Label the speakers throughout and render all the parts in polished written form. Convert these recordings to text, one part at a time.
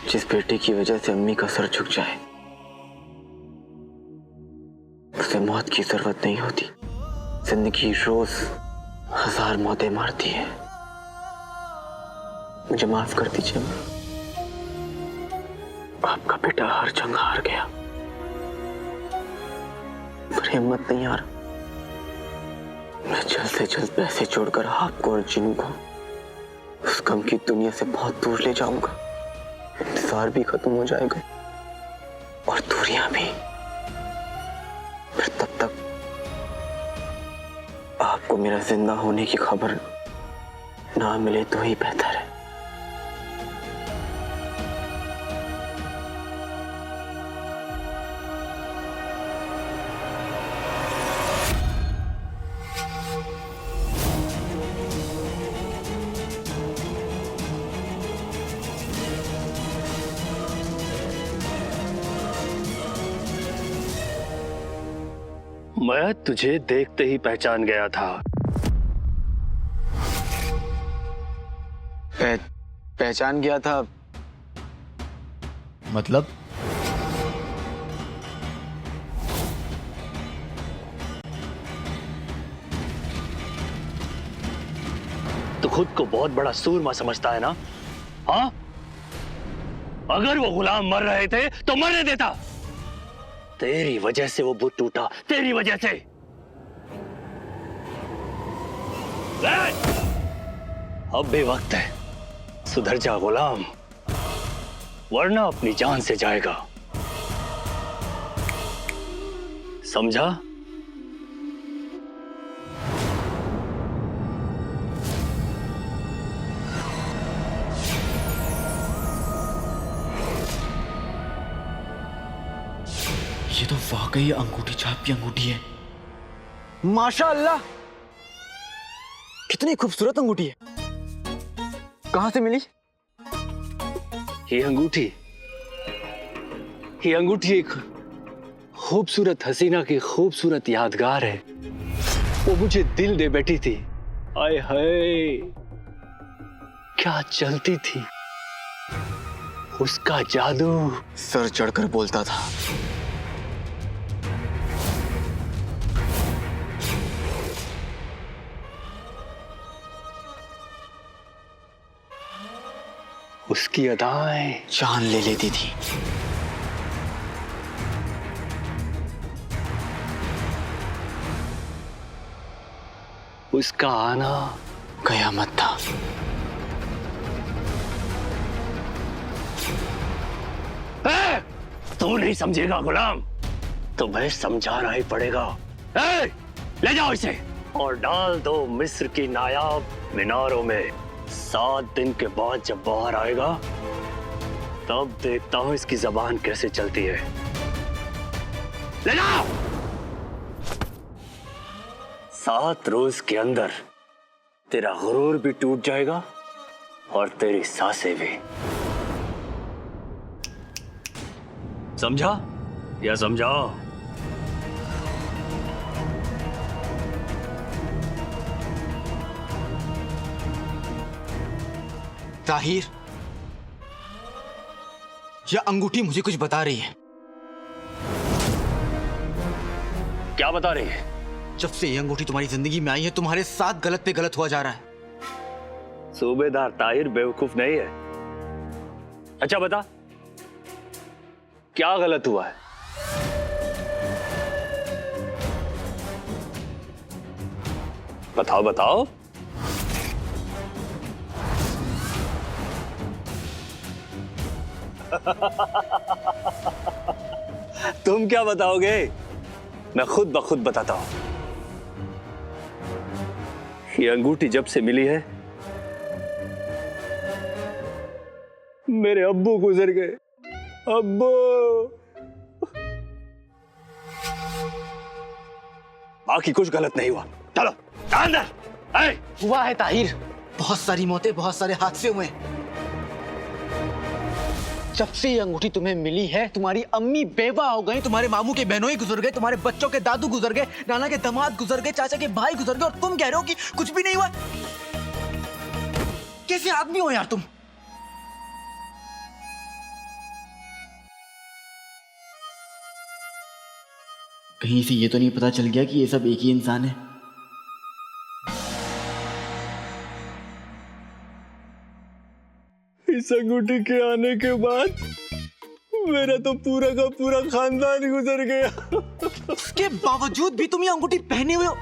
Speaker 1: जिस बेटे की वजह से अम्मी का सर झुक जाए उसे मौत की जरूरत नहीं होती। जिंदगी रोज 1000 मौतें मारती है। मुझे माफ कर दीजिए अम्मी। आपका बेटा हर जंग हार गया पर हिम्मत नहीं हारा। मैं जल्द से जल्द पैसे जोड़कर आपको और जिनू को उस गम की दुनिया से बहुत दूर ले जाऊंगा। इंतजार भी खत्म हो जाएगा और दूरियां भी। फिर तब तक आपको मेरा जिंदा होने की खबर ना मिले तो ही बेहतर है।
Speaker 2: मैं तुझे देखते ही पहचान गया था।
Speaker 1: पहचान गया था
Speaker 3: मतलब?
Speaker 2: तू खुद को बहुत बड़ा सूरमा समझता है ना? हाँ? अगर वो गुलाम मर रहे थे तो मरने देता। तेरी वजह से वो बुत टूटा, तेरी वजह से। अब भी वक्त है, सुधर जा गुलाम, वरना अपनी जान से जाएगा। समझा?
Speaker 3: ये तो वाकई अंगूठी छाप की अंगूठी है।
Speaker 1: माशाअल्लाह, कितनी खूबसूरत अंगूठी है। कहां से मिली?
Speaker 2: ये अंगूठी एक खूबसूरत हसीना की खूबसूरत यादगार है। वो मुझे दिल दे बैठी थी। आए हाय, क्या चलती थी, उसका जादू।
Speaker 1: सर चढ़कर बोलता था।
Speaker 2: उसकी अदाएं
Speaker 1: जान ले लेती थी।
Speaker 2: उसका आना
Speaker 1: कयामत था।
Speaker 2: तू नहीं समझेगा गुलाम, तुम्हें समझाना ही पड़ेगा। ले जाओ इसे और डाल दो मिस्र की नायाब मीनारों में। 7 दिन के बाद जब बाहर आएगा तब देखता हूं इसकी जबान कैसे चलती है। ले जाओ। 7 रोज के अंदर तेरा गुरूर भी टूट जाएगा और तेरी सांसें भी। समझा या समझाओ?
Speaker 3: ताहिर, यह अंगूठी मुझे कुछ बता रही है।
Speaker 2: क्या बता रही है?
Speaker 3: जब से यह अंगूठी तुम्हारी जिंदगी में आई है, तुम्हारे साथ गलत पे गलत हुआ जा रहा है।
Speaker 2: सूबेदार ताहिर बेवकूफ नहीं है। अच्छा बता, क्या गलत हुआ है? बताओ बताओ। तुम क्या बताओगे? मैं खुद ब खुद बताता हूं। ये अंगूठी जब से मिली है, मेरे अब्बू गुजर गए। अब्बू। बाकी कुछ गलत नहीं हुआ। चलो अंदर।
Speaker 3: हुआ है ताहिर, बहुत सारी मौतें, बहुत सारे हादसे हुए। जब से ये अंगूठी तुम्हें मिली है, तुम्हारी अम्मी बेवा हो गई, तुम्हारे मामू के बहनों ही गुजर गए, तुम्हारे बच्चों के दादू गुजर गए, नाना के दामाद गुजर गए, चाचा के भाई गुजर गए, और तुम कह रहे हो कि कुछ भी नहीं हुआ। कैसे आदमी हो यार तुम? कहीं से ये तो नहीं पता चल गया कि ये सब एक ही इंसान है?
Speaker 2: इस अंगूठी के आने के बाद मेरा तो पूरा का पूरा खानदान गुजर गया।
Speaker 3: उसके बावजूद भी तुम ये अंगूठी पहने हुए हो।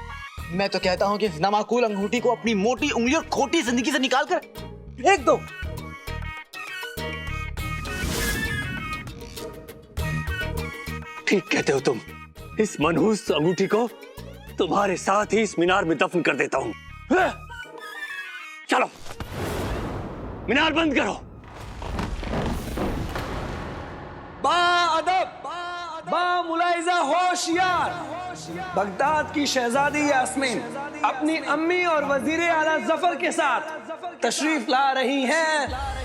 Speaker 3: मैं तो कहता हूँ कि इस नामाकूल अंगूठी को अपनी मोटी उंगली और खोटी जिंदगी से निकाल कर फेंक दो।
Speaker 2: ठीक कहते हो तुम। इस मनहूस अंगूठी को तुम्हारे साथ ही इस मीनार में दफन कर देता हूं। चलो मीनार बंद करो।
Speaker 4: मुलाइजा होशियार। बगदाद की शहजादी यास्मीन अपनी अम्मी और वजीर आला जफर के साथ तशरीफ ला रही हैं।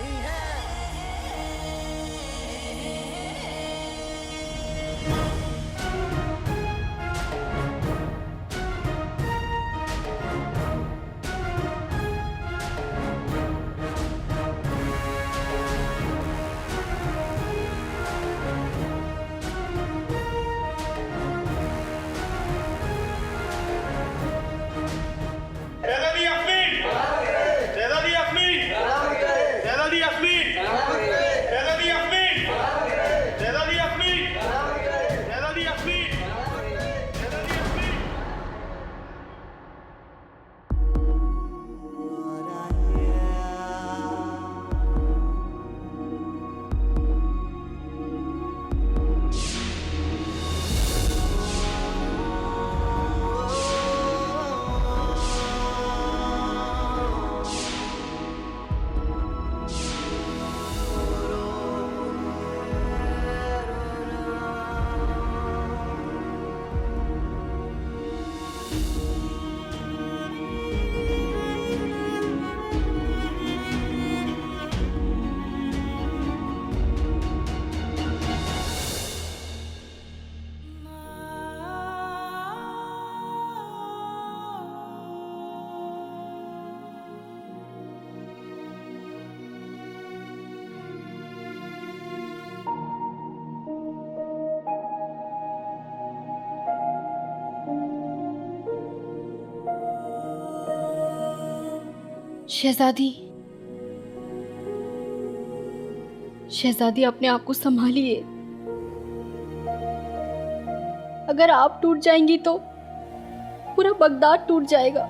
Speaker 5: शहजादी, शहजादी अपने आप को संभालिए। अगर आप टूट जाएंगी तो पूरा बगदाद टूट जाएगा।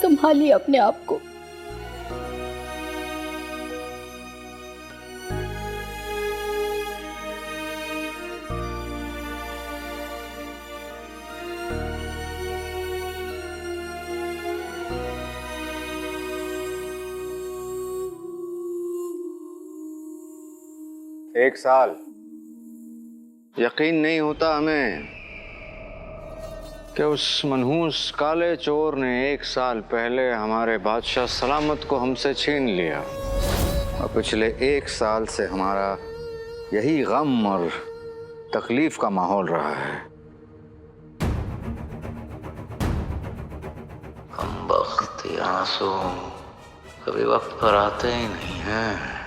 Speaker 5: संभालिए अपने आप को।
Speaker 6: एक साल यकीन नहीं होता हमें कि उस मनहूस काले चोर ने एक साल पहले हमारे बादशाह सलामत को हमसे छीन लिया और पिछले एक साल से हमारा यही गम और तकलीफ का माहौल रहा है। कमबख्त ये आंसू कभी वक्त पर आते ही नहीं हैं।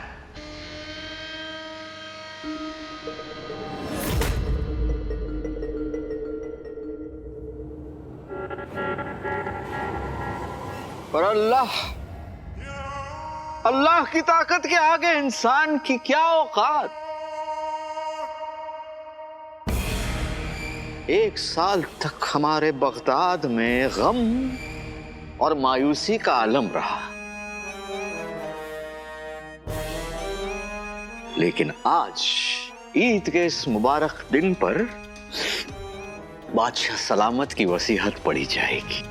Speaker 6: पर अल्लाह की ताकत के आगे इंसान की क्या औकात। एक साल तक हमारे बगदाद में गम और मायूसी का आलम रहा, लेकिन आज ईद के इस मुबारक दिन पर बादशाह सलामत की वसीहत पढ़ी जाएगी।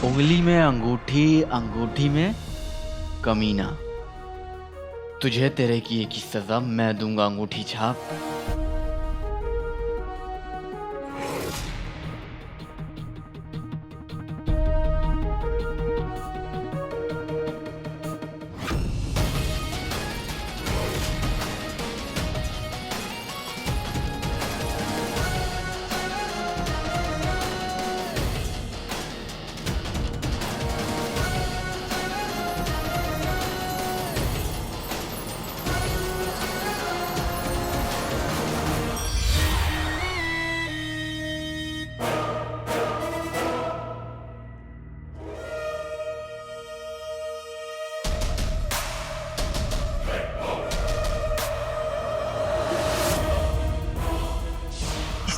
Speaker 3: उंगली में अंगूठी, अंगूठी में कमीना। तुझे तेरे किए की सजा मैं दूंगा अंगूठी छाप।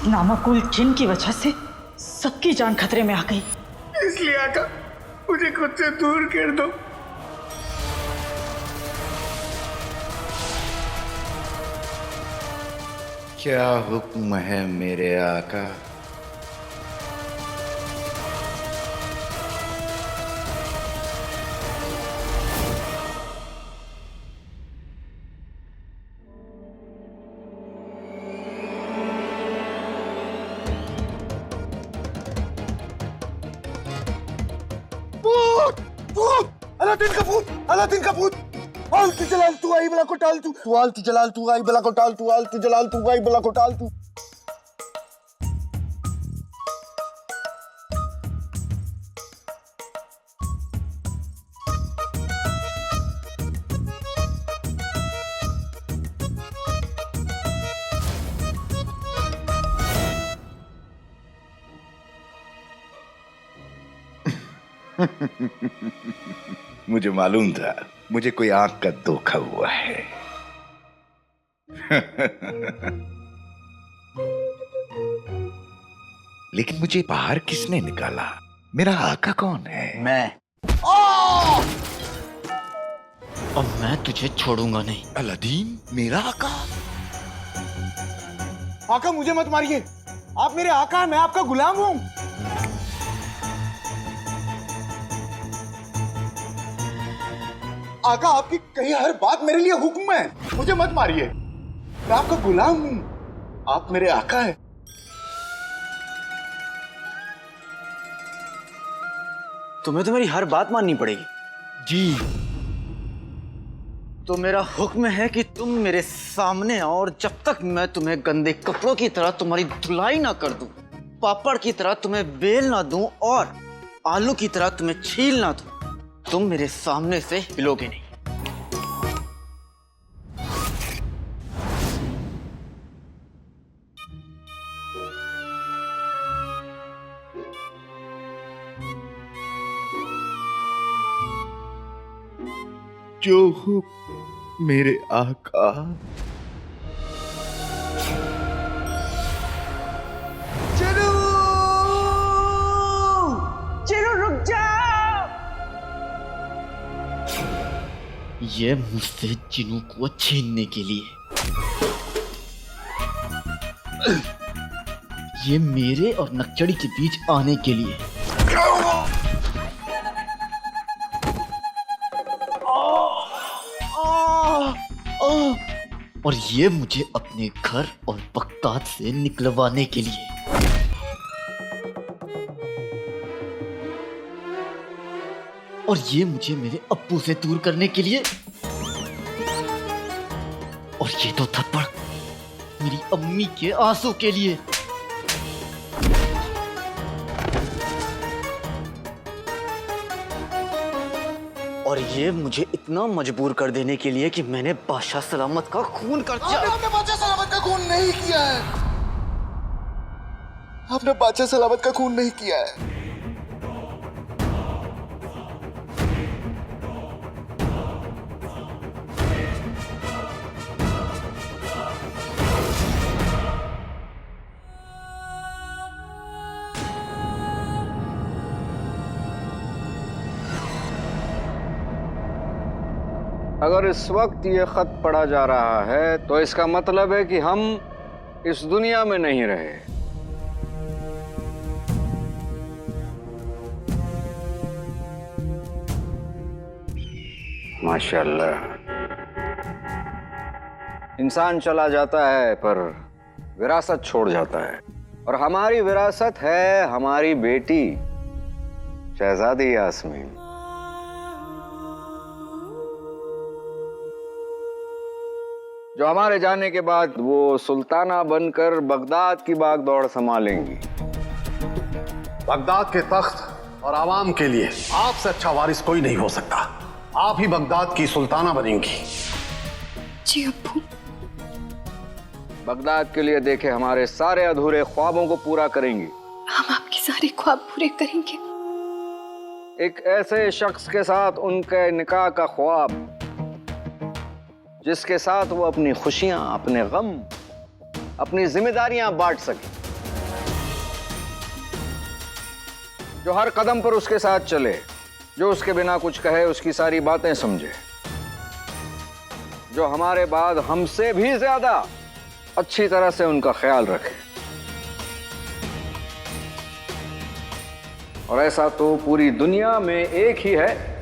Speaker 7: नामाकुल जिन की वजह से सबकी जान खतरे में आ गई।
Speaker 4: इसलिए आका मुझे खुद से दूर कर दो।
Speaker 8: क्या हुक्म है मेरे आका?
Speaker 9: अलादीन का भूत, अलादीन का भूत। आलतू जलाल तू आई बला को टाल तू आलतू जलाल तू आई बला को टाल तू आलतू जलाल तू आई बला को टाल तू।
Speaker 8: मुझे मालूम था मुझे कोई आंख का धोखा हुआ है। लेकिन मुझे बाहर किसने निकाला? मेरा आका कौन है?
Speaker 3: मैं। अब मैं तुझे छोड़ूंगा नहीं।
Speaker 8: अलादीन मेरा आका?
Speaker 9: आका मुझे मत मारिए, आप मेरे आका हैं, मैं आपका गुलाम हूं। आका आपकी कही हर बात मेरे लिए हुक्म है, मुझे मत मारिए, मैं आपका गुलाम हूं, आप मेरे आका हैं।
Speaker 3: तुम्हें तो मेरी हर बात माननी पड़ेगी। जी। तो मेरा हुक्म है कि तुम मेरे सामने आओ और जब तक मैं तुम्हें गंदे कपड़ों की तरह तुम्हारी धुलाई ना कर दूं, पापड़ की तरह तुम्हें बेल ना दूं और आलू की तरह तुम्हें छील ना दूं, तुम मेरे सामने से हिलोगे नहीं।
Speaker 8: जो हो मेरे आका।
Speaker 9: चलो चलो रुक जाओ।
Speaker 3: ये मुझसे चिनू को छीनने के लिए, ये मेरे और नक्चड़ी के बीच आने के लिए। और ये मुझे अपने घर और बगदाद से निकलवाने के लिए। और ये मुझे मेरे अब्बू से दूर करने के लिए। और ये तो थप्पड़ मेरी अम्मी के आंसू के लिए। और ये मुझे इतना मजबूर कर देने के लिए कि मैंने बादशाह सलामत का खून कर दिया।
Speaker 9: आपने बादशाह सलामत का खून नहीं किया है, आपने बादशाह सलामत का खून नहीं किया है।
Speaker 6: अगर इस वक्त ये खत पढ़ा जा रहा है तो इसका मतलब है कि हम इस दुनिया में नहीं रहे। माशाअल्लाह, इंसान चला जाता है पर विरासत छोड़ जाता है, और हमारी विरासत है हमारी बेटी शहजादी यास्मीन। जो हमारे जाने के बाद वो सुल्ताना बनकर बगदाद की बागदौड़ संभालेंगी।
Speaker 10: बगदाद के तख्त और आवाम के लिए आपसे अच्छा वारिस कोई नहीं हो सकता। आप ही बगदाद की सुल्ताना बनेंगी।
Speaker 5: जी अब्बू।
Speaker 6: बगदाद के लिए देखे हमारे सारे अधूरे ख्वाबों को पूरा करेंगी।
Speaker 5: हम आपके सारे ख्वाब पूरे करेंगे।
Speaker 6: एक ऐसे शख्स के साथ उनके निकाह का ख्वाब जिसके साथ वो अपनी खुशियां, अपने गम, अपनी जिम्मेदारियां बांट सके। जो हर कदम पर उसके साथ चले, जो उसके बिना कुछ कहे, उसकी सारी बातें समझे, जो हमारे बाद हमसे भी ज्यादा अच्छी तरह से उनका ख्याल रखे। और ऐसा तो पूरी दुनिया में एक ही है।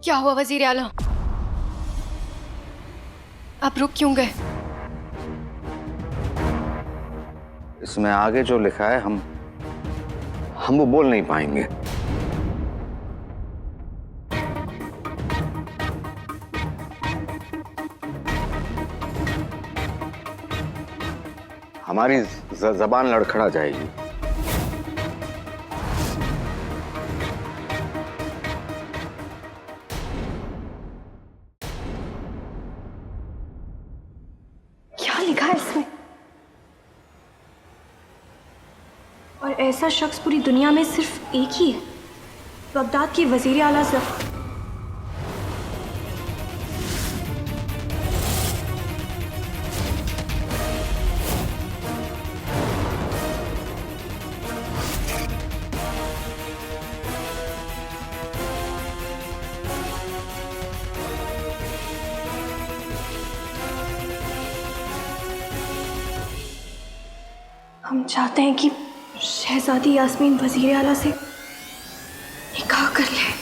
Speaker 5: क्या हुआ वजीर आला? आप रुक क्यों गए?
Speaker 6: इसमें आगे जो लिखा है हम वो बोल नहीं पाएंगे। हमारी जबान लड़खड़ा जाएगी।
Speaker 5: क्या लिखा है इसमें? और ऐसा शख्स पूरी दुनिया में सिर्फ एक ही है, बगदाद की वजीर आला जफर। हम चाहते हैं कि शहजादी यास्मीन वजीर आला से निकाह कर ले।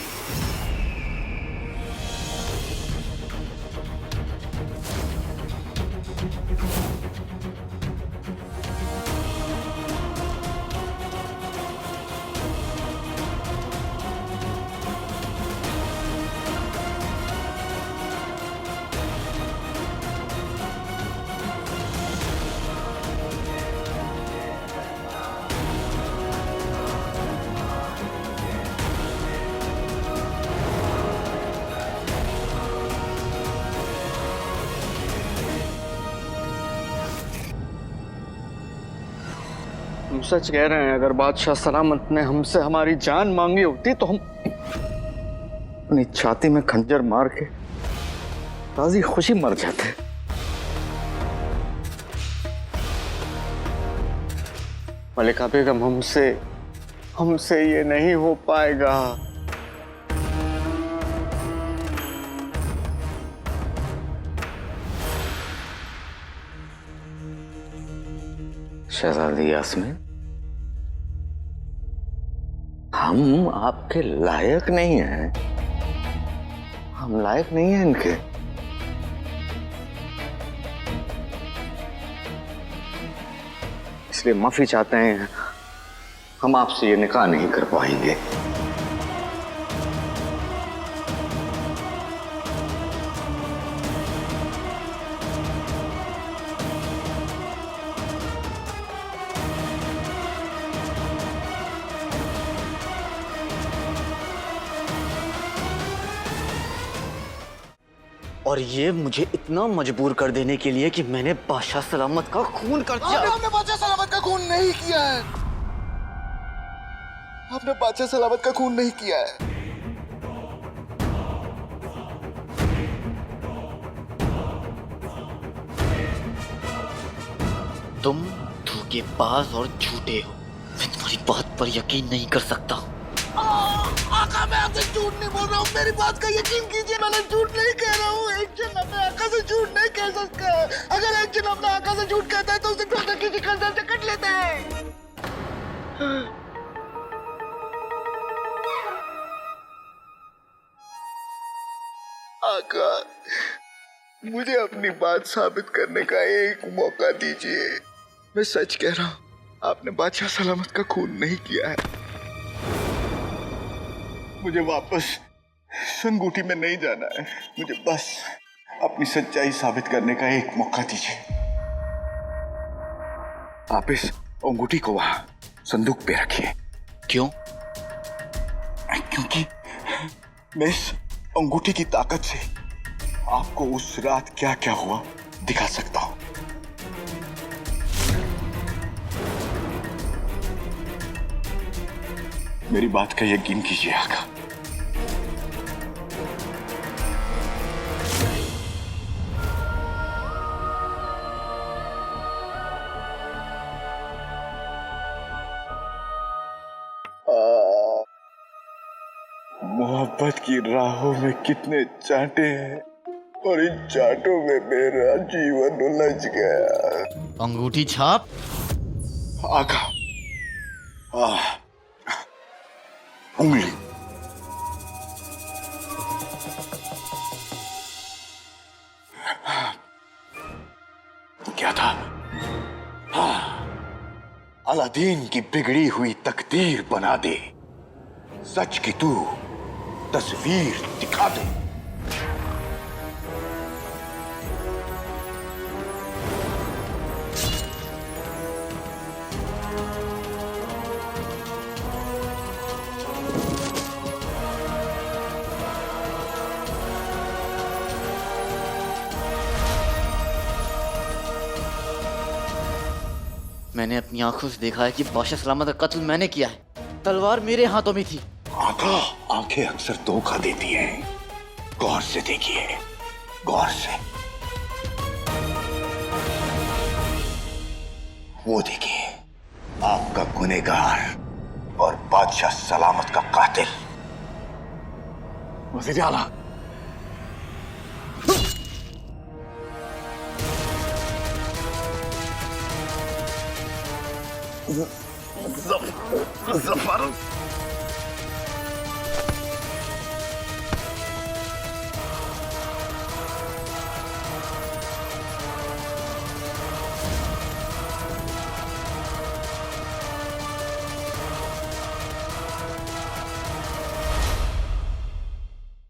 Speaker 6: हम सच कह रहे हैं, अगर बादशाह सलामत ने हमसे हमारी जान मांगी होती तो हम अपनी छाती में खंजर मार के राजी खुशी मर जाते। मलिका बेगम, हमसे ये नहीं हो पाएगा। शहजादी यास्मीन, हम आपके लायक नहीं हैं। हम लायक नहीं हैं इनके। इसलिए माफी चाहते हैं, हम आपसे ये निकाह नहीं कर पाएंगे।
Speaker 3: और ये मुझे इतना मजबूर कर देने के लिए कि मैंने बादशाह सलामत का खून कर दिया।
Speaker 9: आपने बादशाह सलामत का खून नहीं किया है। आपने बादशाह सलामत का खून नहीं किया है।
Speaker 3: तुम धोखेबाज और झूठे हो। मैं तुम्हारी बात पर यकीन नहीं कर सकता।
Speaker 9: आका, मैं आपसे झूठ नहीं बोल रहा हूँ, मेरी बात का यकीन कीजिए, मैं झूठ नहीं कह रहा हूँ। एक जन अपने आका से झूठ नहीं कह सकता। अगर एक जन अपने आका से झूठ कहता है तो उसे डॉक्टर की शिकंजा से कट लेता है। आका, मुझे अपनी बात साबित करने का एक मौका दीजिए। मैं सच कह रहा हूँ, आपने बादशाह सलामत का खून नहीं किया है। मुझे वापस संगूठी में नहीं जाना है। मुझे बस अपनी सच्चाई साबित करने का एक मौका दीजिए। आप इस अंगूठी को वहां संदूक पे रखिए।
Speaker 3: क्यों?
Speaker 9: क्योंकि मैं इस अंगूठी की ताकत से
Speaker 8: आपको उस रात क्या क्या हुआ दिखा सकता हूं। मेरी बात का यकीन कीजिए आका। मोहब्बत की राहों में कितने चांटे हैं और इन चांटों में मेरा जीवन उलझ गया।
Speaker 3: अंगूठी छाप।
Speaker 8: आका, उंगली। क्या था? अलादीन की बिगड़ी हुई तकदीर बना दे, सच की तू तस्वीर दिखा दे।
Speaker 3: मैंने अपनी आंखों से देखा है कि बादशाह सलामत का कत्ल मैंने किया है। तलवार मेरे हाथों में थी।
Speaker 8: आका, आंखें अक्सर धोखा देती हैं। गौर से देखिए, गौर से। वो देखिए, आपका गुनहगार और बादशाह सलामत का कातिल। वज़ीर आला, जफर